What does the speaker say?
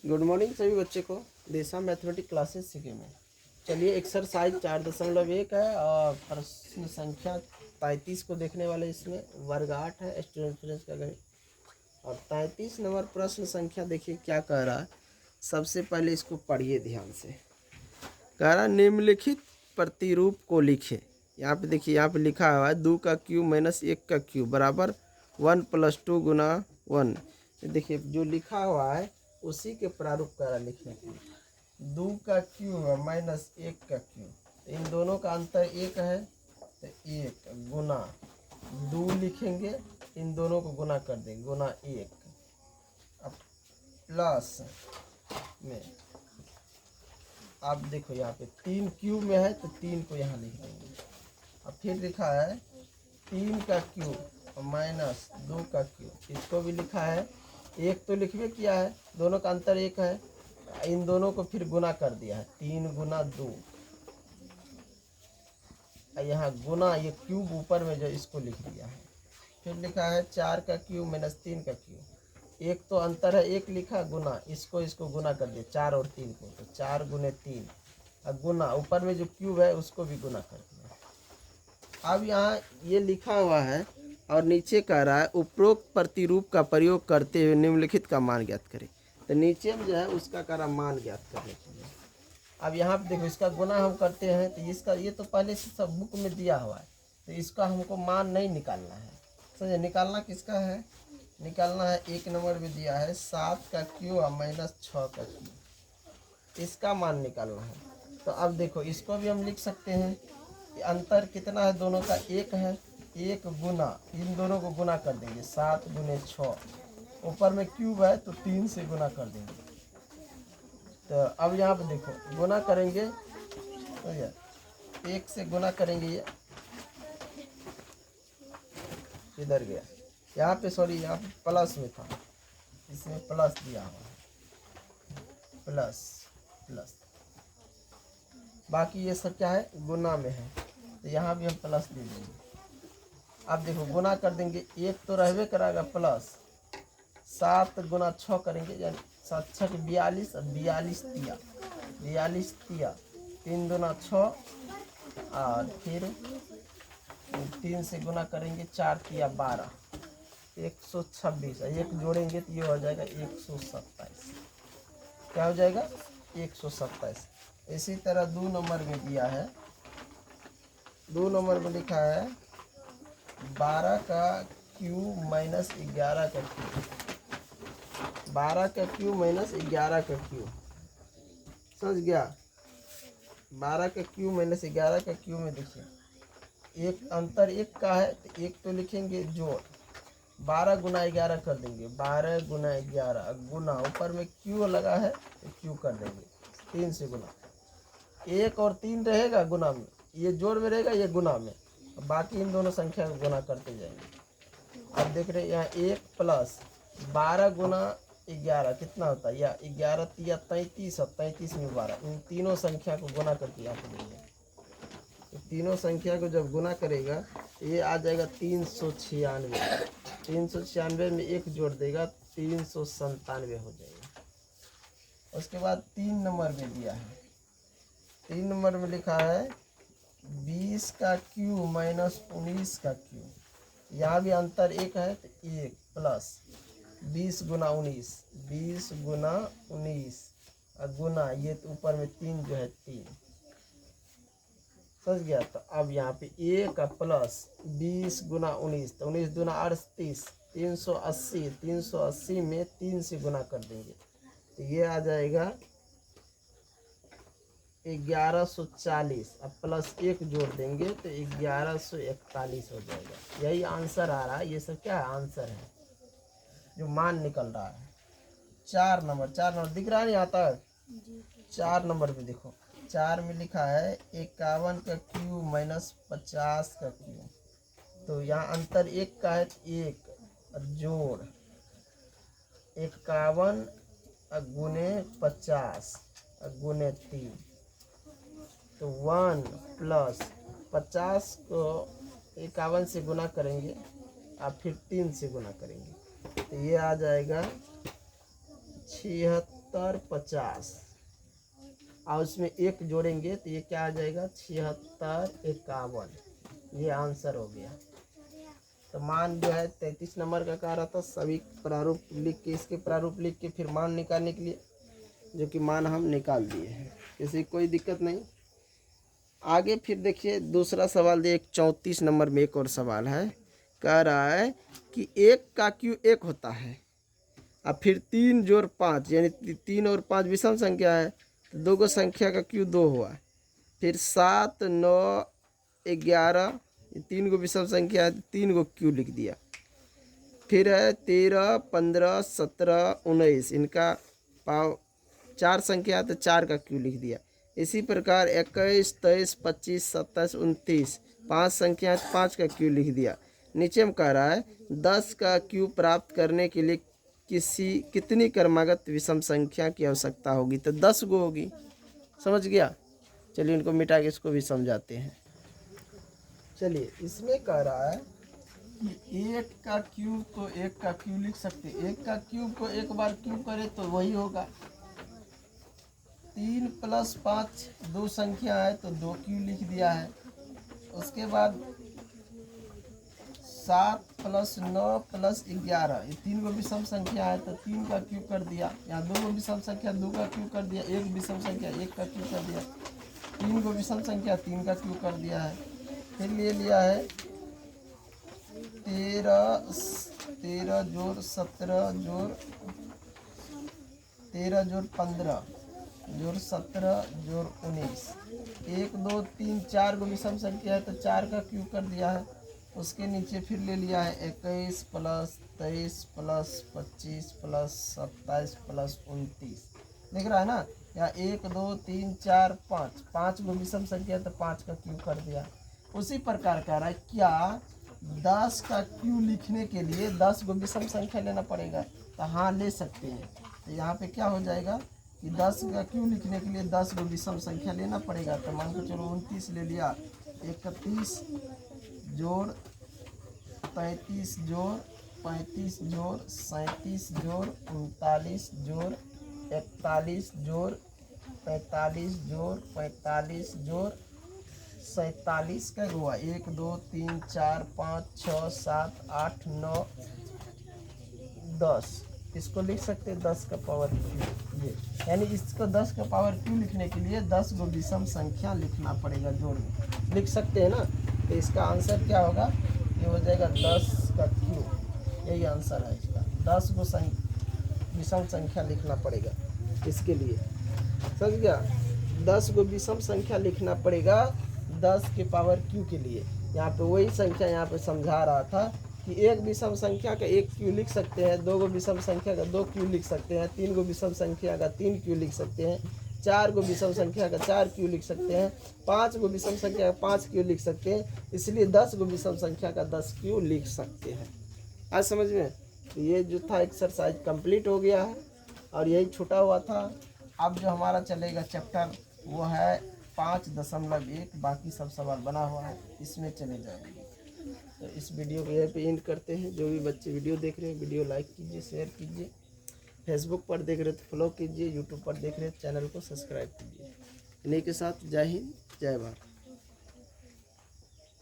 Good morning सभी बच्चे को। दिशा मैथमेटिक क्लासेस सीखे में। चलिए एक्सरसाइज 4.1 है और प्रश्न संख्या 33 को देखने वाले। इसमें वर्ग 8 है, स्टूडेंट फ्रेंड्स का गणित। और 33 नंबर प्रश्न संख्या देखिए क्या कह रहा है। सबसे पहले इसको पढ़िए ध्यान से। कह रहा निम्नलिखित प्रतिरूप को लिखे। यहाँ पे देखिए, यहाँ पे लिखा हुआ है 2 का क्यूब माइनस 1 का क्यूब बराबर 1 + 2 गुना 1। देखिए जो लिखा हुआ है उसी के प्रारूप करा लिखने के लिए। 2 का क्यूब माइनस 1 का क्यूब, इन दोनों का अंतर 1 है तो 1 गुना 2 लिखेंगे, इन दोनों को गुना कर देंगे, गुना 1। अब प्लस में आप देखो यहाँ पे 3 क्यूब में है तो 3 को यहाँ लिख देंगे। अब फिर लिखा है 3 का क्यूब माइनस 2 का क्यूब, इसको भी लिखा है। 1 तो लिखवे किया है, दोनों का अंतर 1 है, इन दोनों को फिर गुना कर दिया है, 3 गुना 2। यहाँ गुना ये क्यूब ऊपर में जो इसको लिख दिया है। फिर लिखा है 4 का क्यूब माइनस 3 का क्यूब, 1 तो अंतर है 1 लिखा, गुना इसको गुना कर दिया 4 और 3 को, तो 4 गुने 3। अब गुना ऊपर में जो क्यूब है उसको भी गुना कर दिया। अब यहाँ ये लिखा हुआ है और नीचे कह रहा है उपरोक्त प्रतिरूप का प्रयोग करते हुए निम्नलिखित का मान ज्ञात करें। तो नीचे में जो है उसका कह रहा मान ज्ञात करने के लिए। अब यहाँ पे देखो इसका गुना हम करते हैं तो इसका ये तो पहले से सब बुक में दिया हुआ है, तो इसका हमको मान नहीं निकालना है। समझे? निकालना किसका है? निकालना है 1 नंबर में दिया है 7 का क्यूब और माइनस 6 का क्यूब, इसका मान निकालना है। तो अब देखो इसको भी हम लिख सकते हैं कि अंतर कितना है दोनों का, 1 है, 1 गुना इन दोनों को गुना कर देंगे 7 गुने 6, ऊपर में क्यूब है तो 3 से गुना कर देंगे। तो अब यहाँ पे देखो गुना करेंगे तो ये 1 से गुना करेंगे, ये इधर गया, यहाँ पे सॉरी यहाँ पे प्लस में था, इसमें प्लस दिया हुआ है, प्लस प्लस, बाकी ये सब क्या है गुना में है, तो यहाँ भी हम प्लस दे देंगे। अब देखो गुना कर देंगे, 1 तो रहबे करेगा प्लस, 7 गुना 6 करेंगे यानी 7 6 42, 42 तिया 42 तिया, 3 दूना 6 और फिर 3 से गुना करेंगे 4 तिया 12, 126। एक जोड़ेंगे तो ये हो जाएगा 127। क्या हो जाएगा? 127। इसी तरह 2 नंबर में दिया है, 2 नंबर में लिखा है 12 का क्यूब माइनस 11 का क्यूब, 12 का क्यूब माइनस 11 का क्यूब, समझ गया? 12 का क्यूब माइनस 11 का क्यूब में देखिए एक अंतर 1 का है तो 1 तो लिखेंगे जोड़, 12 गुना 11 कर देंगे, 12 गुना 11 गुना ऊपर में क्यू लगा है तो क्यू कर देंगे, 3 से गुना, 1 और 3 रहेगा गुना में, ये जोड़ में रहेगा, ये गुना में, बाकी इन दोनों संख्या को गुना करते जाएंगे। अब देख रहे हैं यहाँ 1 प्लस 12 गुना 11 कितना होता है, या 11 तिया 33 और 33 में 12, इन तीनों संख्या को गुना करके यहाँ पे देंगे। तो तीनों संख्या को जब गुना करेगा ये आ जाएगा 396, 396 में 1 जोड़ देगा 397 हो जाएगा। उसके बाद 3 नंबर में दिया है, 3 नंबर में लिखा है 20 का क्यूब माइनस 19 का क्यूब, यहाँ भी अंतर 1 है तो 1 प्लस 20 गुना 19, 20 गुना 19 गुना ये तो ऊपर में 3 जो है 3, समझ गया? तो अब यहाँ पे 1 प्लस 20 गुना 19, तो 19 दूना 38, 380, 380 में 3 से गुना कर देंगे तो ये आ जाएगा 1140, अब प्लस 1 जोड़ देंगे तो 1141 हो जाएगा। यही आंसर आ रहा है, ये सब क्या है? आंसर है जो मान निकल रहा है। 4 नंबर दिख रहा है नहीं आता है? 4 नंबर पे देखो, 4 में लिखा है 51 का क्यूब माइनस 50 का क्यूब, तो यहाँ अंतर 1 का है, 1 जोड़ 51 गुने 50 गुने 3, तो 1 प्लस 50 को 51 से गुना करेंगे और फिर 3 से गुना करेंगे तो ये आ जाएगा 76 76 50 और उसमें एक जोड़ेंगे तो ये क्या आ जाएगा 76 51। ये आंसर हो गया। तो मान जो है 33 नंबर का कह रहा था सभी प्रारूप लिख के, इसके प्रारूप लिख के फिर मान निकालने के लिए, जो कि मान हम निकाल दिए हैं, किसी कोई दिक्कत नहीं। आगे फिर देखिए दूसरा सवाल दे, 34 नंबर में एक और सवाल है। कह रहा है कि 1 का क्यू 1 होता है, अब फिर 3 जोड़ 5 यानी 3 और 5 विषम संख्या है, तो 2 को संख्या का क्यू 2 हुआ। फिर 7 9 11 3 को विषम संख्या है, 3 को क्यू लिख दिया। फिर है 13 15 17 19, इनका पाव 4 संख्या है तो 4 का क्यू लिख दिया। इसी प्रकार 21 23 25 27 29, 5 संख्या है तो 5 का क्यू लिख दिया। नीचे में कह रहा है 10 का क्यू प्राप्त करने के लिए कितनी क्रमागत विषम संख्या की आवश्यकता होगी, तो 10 गो होगी। समझ गया। चलिए इनको मिटा के इसको भी समझाते हैं। चलिए इसमें कह रहा है कि 1 का क्यूब तो 1 का क्यूब लिख सकते, 1 का क्यूब को एक बार क्यूब करे तो वही होगा। 3 + 5 2 संख्या है तो 2 क्यूब लिख दिया है। उसके बाद 7 + 9 + 11, ये 3 को विषम संख्या है तो 3 का क्यूब कर दिया। यहाँ 2 को विषम संख्या 2 का क्यूब कर दिया, 1 विषम संख्या 1 का क्यूब कर दिया, 3 को विषम संख्या 3 का क्यूब कर दिया है। फिर ले लिया है 13 जोड़ 17 जोड़ 13 जोड़ 15 जोड़ 17 जोड़ 19, 1 2 3 4 को विषम संख्या है तो 4 का क्यूब कर दिया है। उसके नीचे फिर ले लिया है 21 + 23 + 25 + 27 + 29, देख रहा है ना। यहाँ 1 2 3 4 5, 5 को विषम संख्या है तो 5 का क्यूब कर दिया। उसी प्रकार कह रहा है क्या 10 का क्यू लिखने के लिए 10 को विषम संख्या लेना पड़ेगा, तो हाँ ले सकते हैं। तो यहाँ पे क्या हो जाएगा कि 10 का क्यू लिखने के लिए 10 को विषम संख्या लेना पड़ेगा। तो मान के चलो 29 ले लिया, 31 जोड़ 33 जोड़ 35 जोड़ 37 जोड़ 39 जोड़ 41 जोड़ 45 जोड़ 45 जोड़ 47 का हुआ। 1 2 3 4 5 6 7 8 9 10, इसको लिख सकते हैं 10 का पावर क्यू। ये यानी इसको 10 का पावर क्यू लिखने के लिए 10 को विषम संख्या लिखना पड़ेगा, जोड़ में लिख सकते हैं ना। तो इसका आंसर क्या होगा, ये हो जाएगा 10 का क्यू, यही आंसर है इसका। 10 को विषम संख्या लिखना पड़ेगा इसके लिए, समझ गया। 10 को विषम संख्या लिखना पड़ेगा 10 के पावर क्यू के लिए। यहाँ पे वही संख्या यहाँ पे समझा रहा था कि 1 विषम संख्या का 1 क्यू लिख सकते हैं, 2 को विषम संख्या का 2 क्यू लिख सकते हैं, 3 को विषम संख्या का 3 क्यू लिख सकते हैं, 4 को विषम संख्या का 4 क्यू लिख सकते हैं, 5 को विषम संख्या का 5 क्यू लिख सकते हैं। इसलिए 10 को विषम संख्या का 10 क्यू लिख सकते हैं। आज समझ में। तो ये जो था एक्सरसाइज कंप्लीट हो गया है और यही छूटा हुआ था। अब जो हमारा चलेगा चैप्टर वो है 5.1, बाकी सब सवाल बना हुआ है, इसमें चले जाएंगे। तो इस वीडियो को यहीं पे एंड करते हैं। जो भी बच्चे वीडियो देख रहे हैं वीडियो लाइक कीजिए, शेयर कीजिए, फेसबुक पर देख रहे तो फॉलो कीजिए, यूट्यूब पर देख रहे चैनल को सब्सक्राइब कीजिए। इन्हीं के साथ जय हिंद जय भारत।